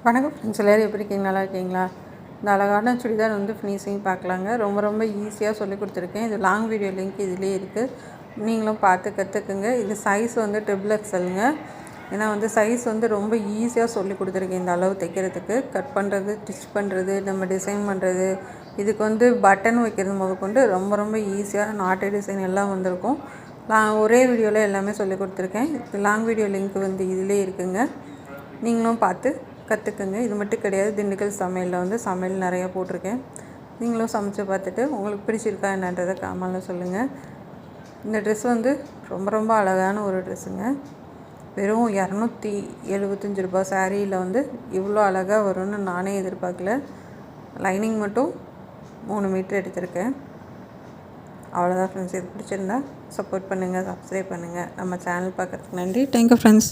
வணக்கம் ஃப்ரெண்ட்ஸ், எல்லோரும் எப்படி இருக்கீங்க? நல்லா இருக்கீங்களா? இந்த அழகான சுடிதார் ஃபினிஷிங் பார்க்கலாங்க. ரொம்ப ஈஸியாக சொல்லி கொடுத்துருக்கேன். இது லாங் வீடியோ லிங்க் இதிலே இருக்குது. நீங்களும் பார்த்து கற்றுக்குங்க. இது சைஸ் ட்ரிபிள் எக்ஸல்ங்க. ஏன்னா சைஸ் ரொம்ப ஈஸியாக சொல்லி கொடுத்துருக்கேன். இந்த அளவு தைக்கிறதுக்கு, கட் பண்ணுறது, ஸ்டிச் பண்ணுறது, நம்ம டிசைன் பண்ணுறது, இதுக்கு பட்டன் வைக்கிறது முதற்கொண்டு ரொம்ப ஈஸியாக நாட்டு டிசைன் எல்லாம் வந்திருக்கும். நான் ஒரே வீடியோவில் எல்லாமே சொல்லி கொடுத்துருக்கேன். இது லாங் வீடியோ லிங்க் இதிலே இருக்குங்க. நீங்களும் பார்த்து கற்றுக்குங்க. இது மட்டும் கிடையாது, திண்டுக்கல் சமையலில் சமையல் நிறையா போட்டிருக்கேன். நீங்களும் சமைச்சு பார்த்துட்டு உங்களுக்கு பிடிச்சிருக்கா என்னன்றதை காமெண்ட்டில் சொல்லுங்கள். இந்த ட்ரெஸ் ரொம்ப அழகான ஒரு ட்ரெஸ்ஸுங்க. வெறும் 275 ரூபா சாரியில் இவ்வளோ அழகாக வரும்னு நானே எதிர்பார்க்கல. லைனிங் மட்டும் 3 மீட்டர் எடுத்திருக்கேன். அவ்வளோதான் ஃப்ரெண்ட்ஸ். இது பிடிச்சிருந்தா சப்போர்ட் பண்ணுங்கள், சப்ஸ்கிரைப் பண்ணுங்கள். நம்ம சேனல் பார்க்குறதுக்கு நன்றி. Thank you friends.